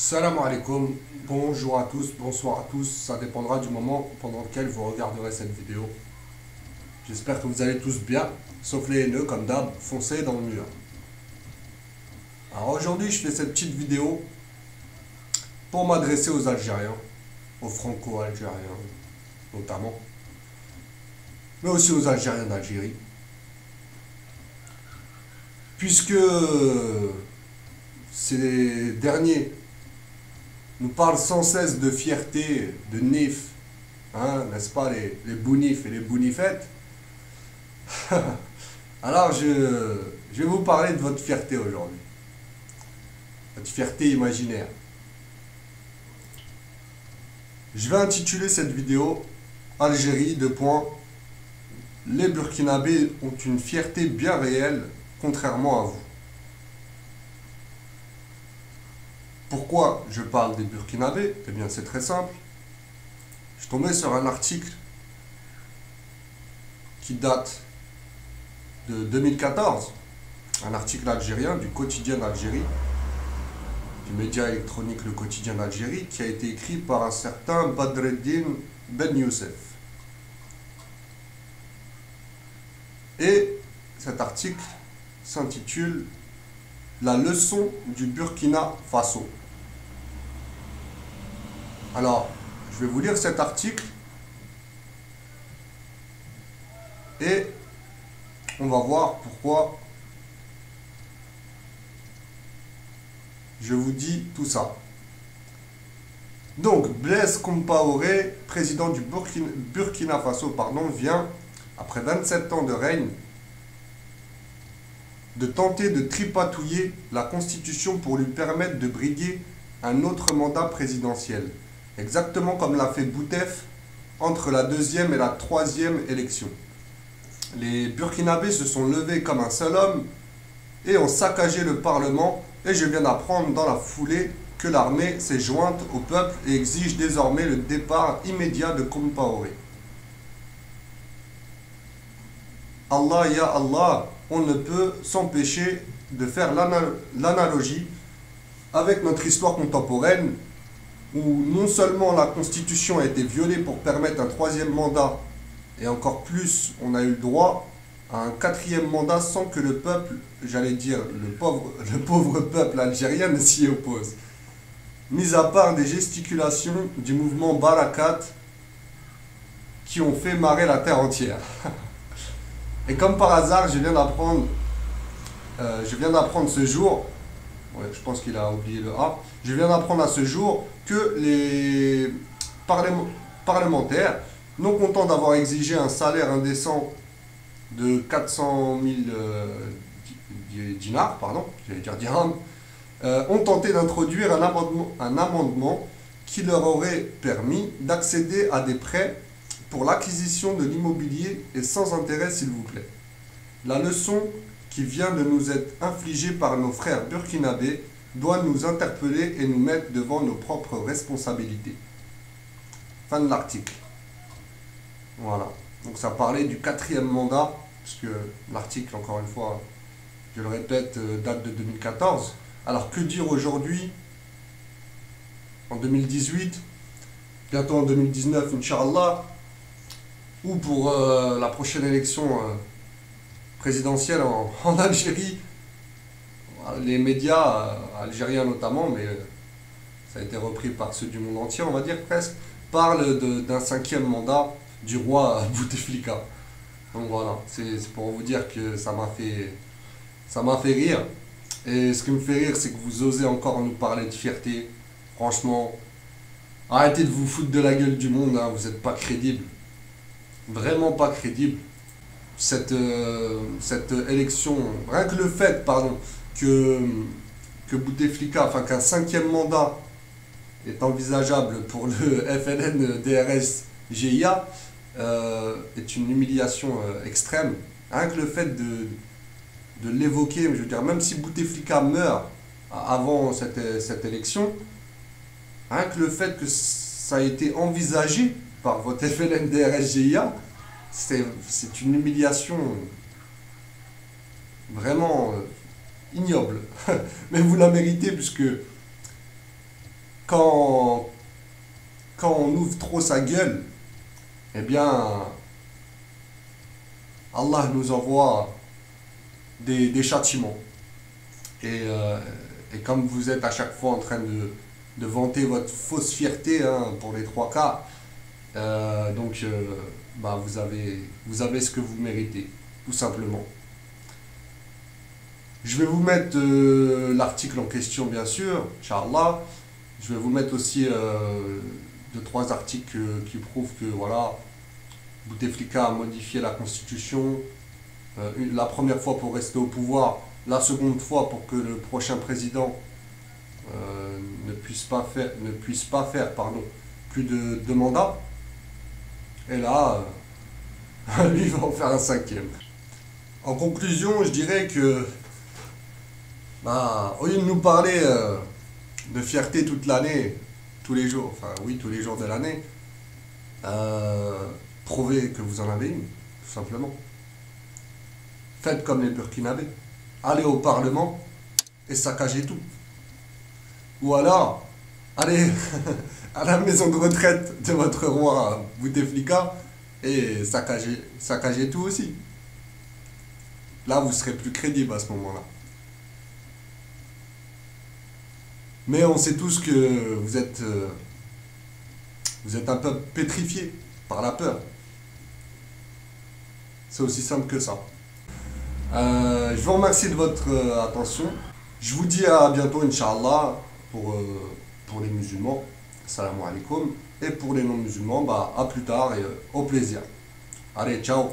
Salam alaikum, bonjour à tous, bonsoir à tous, ça dépendra du moment pendant lequel vous regarderez cette vidéo. J'espère que vous allez tous bien, sauf les haineux comme d'hab, foncez dans le mur. Alors aujourd'hui je fais cette petite vidéo pour m'adresser aux Algériens, aux Franco-Algériens notamment, mais aussi aux Algériens d'Algérie. Puisque ces derniers nous parlent sans cesse de fierté, de nif, hein, n'est-ce pas, les bounifs et les bounifettes. Alors je vais vous parler de votre fierté aujourd'hui, votre fierté imaginaire. Je vais intituler cette vidéo Algérie, deux points. Les Burkinabés ont une fierté bien réelle, contrairement à vous. Pourquoi je parle des Burkinabés? Eh bien, c'est très simple. Je suis tombé sur un article qui date de 2014, un article algérien du quotidien d'Algérie, du média électronique Le Quotidien d'Algérie, qui a été écrit par un certain Badreddin Ben Youssef. Et cet article s'intitule La leçon du Burkina Faso. Alors, je vais vous lire cet article et on va voir pourquoi je vous dis tout ça. Donc, Blaise Compaoré, président du Burkina Faso, vient, après 27 ans de règne, de tenter de tripatouiller la Constitution pour lui permettre de briguer un autre mandat présidentiel, exactement comme l'a fait Boutef entre la deuxième et la troisième élection. Les Burkinabés se sont levés comme un seul homme et ont saccagé le Parlement, et je viens d'apprendre dans la foulée que l'armée s'est jointe au peuple et exige désormais le départ immédiat de Compaoré. Allah ya Allah, on ne peut s'empêcher de faire l'analogie avec notre histoire contemporaine, où non seulement la Constitution a été violée pour permettre un troisième mandat, et encore plus, on a eu le droit à un quatrième mandat sans que le peuple, j'allais dire le pauvre peuple algérien, ne s'y oppose. Mis à part des gesticulations du mouvement Barakat qui ont fait marrer la terre entière. Et comme par hasard, je viens d'apprendre ce jour, ouais, je pense qu'il a oublié le A, je viens d'apprendre à ce jour que les parlementaires, non contents d'avoir exigé un salaire indécent de 400 000 dinars, j'allais dire dirhams, ont tenté d'introduire un amendement qui leur aurait permis d'accéder à des prêts pour l'acquisition de l'immobilier et sans intérêt, s'il vous plaît. La leçon qui vient de nous être infligée par nos frères burkinabés doit nous interpeller et nous mettre devant nos propres responsabilités. Fin de l'article. Voilà. Donc ça parlait du quatrième mandat, puisque l'article, encore une fois, je le répète, date de 2014. Alors que dire aujourd'hui, en 2018, bientôt en 2019, Inch'Allah, ou pour la prochaine élection présidentielle en Algérie? Les médias algériens notamment, mais ça a été repris par ceux du monde entier, on va dire presque, parlent d'un cinquième mandat du roi Bouteflika. Donc voilà, c'est pour vous dire que ça m'a fait rire. Et ce qui me fait rire, c'est que vous osez encore nous parler de fierté. Franchement, arrêtez de vous foutre de la gueule du monde, hein, vous n'êtes pas crédible. Vraiment pas crédible. Cette élection, rien que le fait, que Bouteflika, enfin qu'un cinquième mandat est envisageable pour le FLN DRS GIA, est une humiliation extrême. Rien que le fait de l'évoquer, je veux dire, même si Bouteflika meurt avant cette élection, rien que le fait que ça a été envisagé par votre FLN DRS GIA, c'est une humiliation vraiment ignoble. Mais vous la méritez, puisque quand, quand on ouvre trop sa gueule, eh bien, Allah nous envoie des châtiments. Et comme vous êtes à chaque fois en train de vanter votre fausse fierté, hein, pour les trois quarts, bah, vous avez ce que vous méritez, tout simplement. Je vais vous mettre l'article en question, bien sûr, Inch'Allah. Je vais vous mettre aussi deux, trois articles qui prouvent que voilà, Bouteflika a modifié la constitution, la première fois pour rester au pouvoir, la seconde fois pour que le prochain président ne puisse pas faire plus de mandats. Et là, lui il va en faire un cinquième. En conclusion, je dirais que, bah, au lieu de nous parler de fierté toute l'année, tous les jours, enfin oui, tous les jours de l'année, prouvez que vous en avez une, tout simplement. Faites comme les Burkinabés. Allez au Parlement et saccagez tout. Ou alors, allez à la maison de retraite de votre roi Bouteflika et saccagez tout aussi. Là, vous serez plus crédible à ce moment-là. Mais on sait tous que vous êtes un peu pétrifié par la peur. C'est aussi simple que ça. Je vous remercie de votre attention. Je vous dis à bientôt, Inch'Allah, pour les musulmans. Salam alaikum. Et pour les non-musulmans, bah, à plus tard et au plaisir. Allez, ciao.